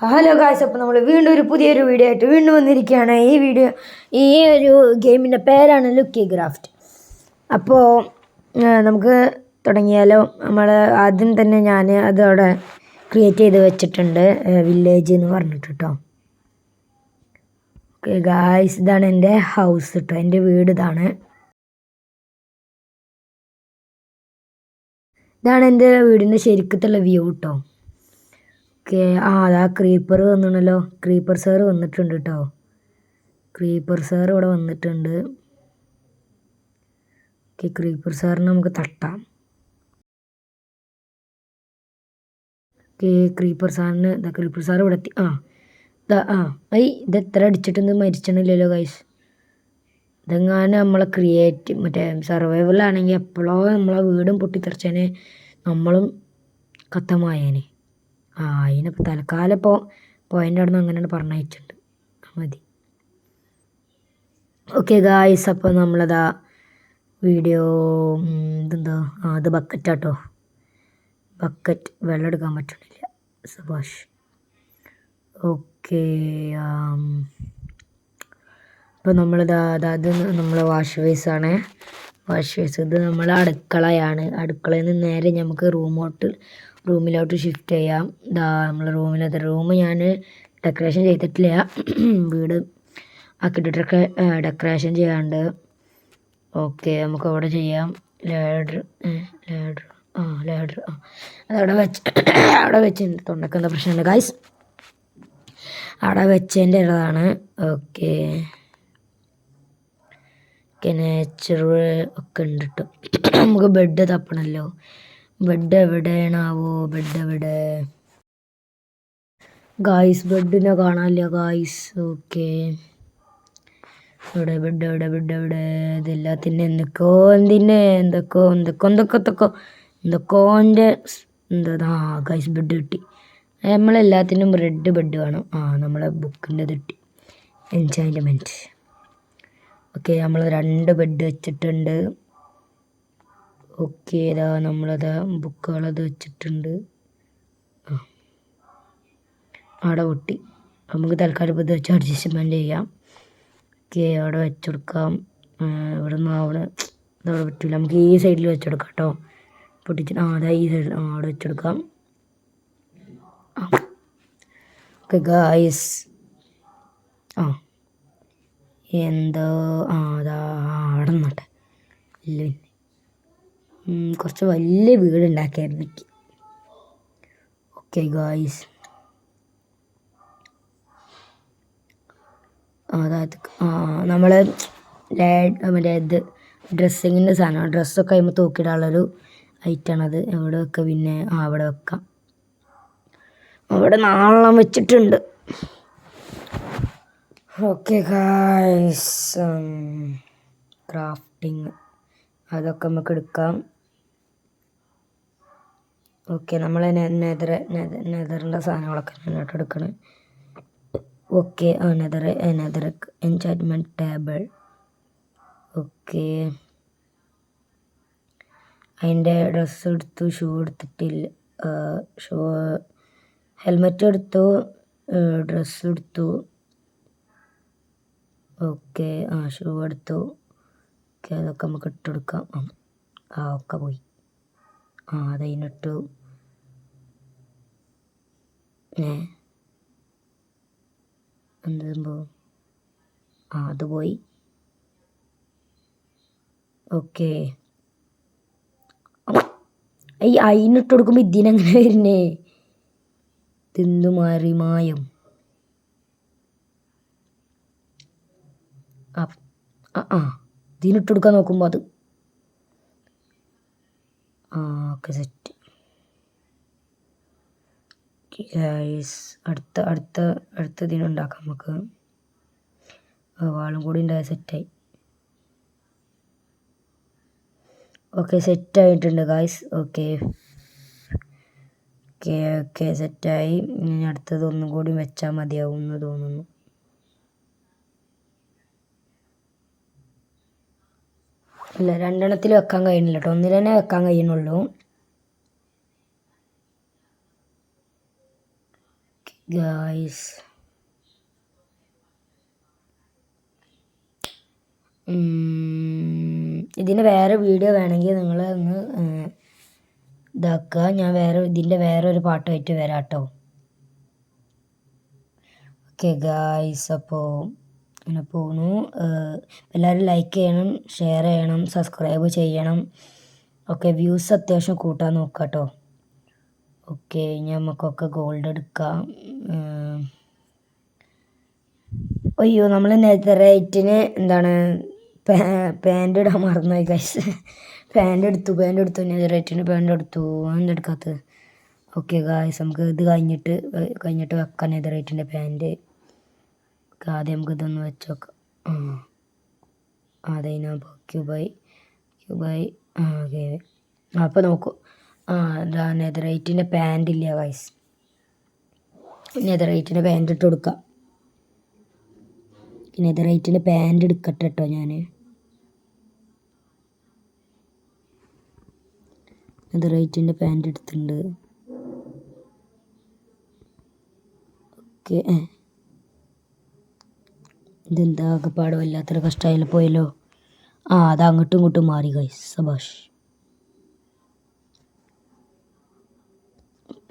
Hello guys, അപ്പോൾ നമ്മൾ വീണ്ടും പുതിയൊരു വീഡിയോ ആയിട്ട് വീണ്ടും വന്നിരിക്കുകയാണ്. ഈ ഒരു ഗെയിമിൻ്റെ പേരാണ് ലുക്കി ക്രാഫ്റ്റ്. അപ്പോൾ നമുക്ക് തുടങ്ങിയാലോ. നമ്മൾ ആദ്യം തന്നെ ഞാൻ അതവിടെ ക്രിയേറ്റ് ചെയ്ത് വെച്ചിട്ടുണ്ട്, വില്ലേജ് എന്ന് പറഞ്ഞിട്ട് കേട്ടോ. ഓക്കെ ഗായ്സ്, ഇതാണ് എൻ്റെ ഹൗസ് കേട്ടോ, എൻ്റെ വീട് ഇതാണ് എൻ്റെ വീടിൻ്റെ ശരിക്കത്തുള്ള വ്യൂ കേട്ടോ. ഓക്കെ, അതാ ക്രീപ്പർ വന്നിണല്ലോ. ക്രീപ്പർ സാർ വന്നിട്ടുണ്ട് കേട്ടോ. ക്രീപ്പർ സാർ ഇവിടെ വന്നിട്ടുണ്ട്. ഓക്കെ, ക്രീപ്പർ സാറിന് നമുക്ക് തട്ടാം. ഓക്കെ, ക്രീപ്പർ സാർ ഇവിടെ എത്തി. ഇത് എത്ര അടിച്ചിട്ടൊന്നും മരിച്ചണില്ലല്ലോ ഗൈസ്. ഇതെങ്ങാനും നമ്മളെ മറ്റേ സർവൈവലാണെങ്കിൽ എപ്പോഴോ നമ്മളെ വീടും പൊട്ടിത്തെറിച്ചേനെ, നമ്മളും കത്തമായേനെ. അതിനിപ്പോൾ തൽക്കാലം പോയിൻ്റ് അവിടെ നിന്ന് അങ്ങനെയാണ് പറഞ്ഞയച്ചിട്ടുണ്ട്, മതി. ഓക്കെ ഗായ്സ്, അപ്പോൾ നമ്മളതാ വീഡിയോ ഇതെന്താ അത് ബക്കറ്റാട്ടോ. ബക്കറ്റ് വെള്ളം എടുക്കാൻ പറ്റണില്ല, സബാഷ്. ഓക്കെ, അപ്പോൾ അത് നമ്മളെ വാഷ് ബേസാണ്. വാഷ് ബേസ് ഇത് നമ്മളെ അടുക്കളയാണ്. അടുക്കളയിൽ നിന്ന് നേരെ നമുക്ക് റൂമിലോട്ട് ഷിഫ്റ്റ് ചെയ്യാം. നമ്മളെ റൂം ഞാൻ ഡെക്കറേഷൻ ചെയ്തിട്ടില്ല, വീട് ആക്കിയിട്ട് ഡെക്കറേഷൻ ചെയ്യാണ്ട്. ഓക്കെ, നമുക്ക് അവിടെ ചെയ്യാം. ലാഡർ അതവിടെ അവിടെ വെച്ചിട്ടുണ്ട്. തൊണ്ടക്ക് എന്താ പ്രശ്നമുണ്ട് ഗൈസ്, അവിടെ വെച്ചതിൻ്റെ ഉള്ളതാണ്. ഓക്കെ, നേച്ചർ ഒക്കെ ഉണ്ട് കേട്ടോ. നമുക്ക് ബെഡ് തപ്പണമല്ലോ. ബെഡ് എവിടെയാണാവോ? ബെഡ് എവിടെ ഗായ്സ്? ബെഡിനെ കാണാനില്ല ഗായ്സ്. ഓക്കെ, ബെഡ് എവിടെ? ഇതെല്ലാത്തിൻ്റെ എന്തൊക്കോൻ്റെ ഗൈസ് ബെഡ് കിട്ടി. നമ്മളെല്ലാത്തിനും റെഡ് ബെഡ് വേണം. നമ്മളെ ബുക്കിൻ്റെ കിട്ടി, എൻചാൻമെൻറ്റ്. ഓക്കെ, നമ്മൾ 2 ബെഡ് വെച്ചിട്ടുണ്ട്. ഓക്കെ, നമ്മളത് ബുക്കുകളത് വെച്ചിട്ടുണ്ട്. അവിടെ പൊട്ടി, നമുക്ക് തൽക്കാലം ഇത് വെച്ച് അഡ്ജസ്റ്റ്മെൻറ്റ് ചെയ്യാം. ഓക്കെ, അവിടെ വെച്ചെടുക്കാം. ഇവിടെ നിന്ന് അതവിടെ പറ്റില്ല, നമുക്ക് ഈ സൈഡിൽ വെച്ചെടുക്കാം കേട്ടോ. പൊട്ടിച്ചിട്ട് അതാ ഈ സൈഡിൽ അവിടെ വെച്ചെടുക്കാം. ഓക്കെ ഗായ്സ്, എന്തോ അതാ അവിടെ നിന്നട്ടെ. ഇല്ല, കുറച്ച് വലിയ വീട് ഉണ്ടാക്കിയായിരുന്നു എനിക്ക്. ഓക്കെ ഗായ്സ്, അതായത് നമ്മൾ മറ്റേ ഡ്രസ്സിങ്ങിൻ്റെ സാധനം, ഡ്രസ്സൊക്കെ കഴിയുമ്പോൾ തൂക്കിയിടാനുള്ളൊരു ഐറ്റമാണത്. എവിടെ വെക്കാം പിന്നെ? അവിടെ വെക്കാം. അവിടെ നാളെണ്ണം വെച്ചിട്ടുണ്ട്. ഓക്കെ ഗായ്സ്, ക്രാഫ്റ്റിങ് അതൊക്കെ നമുക്ക് എടുക്കാം. ഓക്കെ, നമ്മൾ നെതറിൻ്റെ സാധനങ്ങളൊക്കെ ഞാനായിട്ട് എടുക്കണം. Okay, nether enchantment table. Okay, അതിൻ്റെ ഡ്രസ്സ് എടുത്തു, ഷൂ എടുത്തിട്ടില്ല. ഹെൽമെറ്റ് എടുത്തു, ഡ്രസ്സ് എടുത്തു. ഓക്കെ, ഷൂ എടുത്തു. ഓക്കെ, അതൊക്കെ നമുക്ക് ഇട്ടെടുക്കാം. ഒക്കെ പോയി. അതതിനിട്ടു. എന്ത് സംഭവം? അത് പോയി. ഓക്കെ, അതിനിട്ട് കൊടുക്കുമ്പോൾ ഇതിനെങ്ങനെ വരുന്നേ? തിന്നു മാറി മായം. ഇതിനിട്ട് കൊടുക്കാൻ നോക്കുമ്പോൾ അത് ഓക്കെ, സെറ്റ്. അടുത്ത ഇതിനുണ്ടാക്കാം നമുക്ക്. വാളും കൂടി ഉണ്ടായ സെറ്റായി. ഓക്കെ, സെറ്റായിട്ടുണ്ട് ഗായ്സ്. ഓക്കെ, സെറ്റായി. ഇനി അടുത്തത് ഒന്നും കൂടി വെച്ചാൽ മതിയാവും എന്ന് തോന്നുന്നു. ഇല്ല, 2 വെക്കാൻ കഴിയുന്നില്ല കേട്ടോ, 1 തന്നെ വെക്കാൻ കഴിയുന്നുള്ളൂ. ഗായ്സ് ഇതിന് വേറെ വീഡിയോ വേണമെങ്കിൽ നിങ്ങൾ ഒന്ന് ഇതാക്കുക. ഞാൻ ഇതിൻ്റെ വേറെ ഒരു പാട്ടുമായിട്ട് വരാം കേട്ടോ. ഓക്കെ ഗായ്സ്, അപ്പോൾ അങ്ങനെ പോകുന്നു. എല്ലാവരും ലൈക്ക് ചെയ്യണം, ഷെയർ ചെയ്യണം, സബ്സ്ക്രൈബ് ചെയ്യണം. ഓക്കെ, വ്യൂസ് അത്യാവശ്യം കൂട്ടാൻ നോക്കാം കേട്ടോ. ഓക്കെ, നമുക്കൊക്കെ ഗോൾഡ് എടുക്കാം. അയ്യോ, നമ്മൾ നെതറൈറ്റിന് എന്താണ് പാൻറ് ഇടാൻ മറന്നുപോയി ഗൈസ്. പാൻറ് എടുത്തു നെതറൈറ്റിന് പാൻറ് എടുത്തു. എന്തെടുക്കാത്തത്? ഓക്കെ ഗായ്സ്, നമുക്ക് ഇത് കഴിഞ്ഞിട്ട് വെക്കാം നെതറൈറ്റിൻ്റെ പാൻറ്. ആദ്യം നമുക്ക് ഇതൊന്ന് വെച്ച് നോക്കാം. അതെ, ഞാൻ ക്യൂബായി ഓക്കെ. അപ്പോൾ നോക്കൂ, ഇതാ നെതറൈറ്റിൻ്റെ പാൻറ് ഇല്ല ഗൈസ്. നെതറൈറ്റിൻ്റെ പാൻറ് ഇട്ട് കൊടുക്കാം. നെതറൈറ്റിൻ്റെ പാൻറ് എടുക്കട്ടെ കേട്ടോ. ഞാൻ നെതറൈറ്റിൻ്റെ പാൻറ് എടുത്തിട്ടുണ്ട്. ഓക്കെ, ഇതെന്താ ആകെപ്പാട് വല്ലാത്തൊരു കഷ്ടമായാലും പോയല്ലോ. അത് അങ്ങോട്ടും ഇങ്ങോട്ടും മാറി ഗൈസ്. സബാഷ്.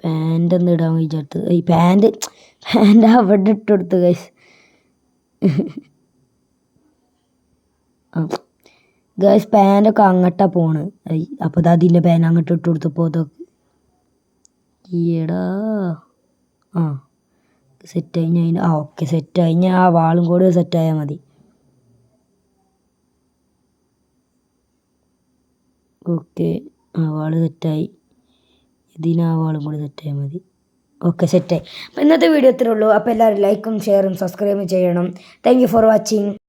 പാൻറ് ഒന്ന് ഇടാൻ വിചാരിച്ചു. ഈ പാൻറ് അവിടെ ഇട്ട് കൊടുത്തു ഗൈസ്. ഗൈസ്, പാൻറ്റൊക്കെ അങ്ങോട്ടാ പോണ്. അപ്പോൾ അതിൻ്റെ പാൻ അങ്ങോട്ട് ഇട്ട് കൊടുത്തപ്പോൾ അതൊക്കെ ഈടാ സെറ്റ് കഴിഞ്ഞ് ഓക്കെ, സെറ്റ് കഴിഞ്ഞ് ആ വാളും കൂടി സെറ്റായാൽ മതി. ഓക്കെ, ആ വാള് സെറ്റായി. ഇതിന് ആ വാളും കൂടി സെറ്റായാൽ മതി. ഓക്കെ, സെറ്റായി. അപ്പോൾ ഇന്നത്തെ വീഡിയോ ഇത്രേ ഉള്ളൂ. അപ്പോൾ എല്ലാവരും ലൈക്കും ഷെയറും സബ്സ്ക്രൈബും ചെയ്യണം. Thank you for watching.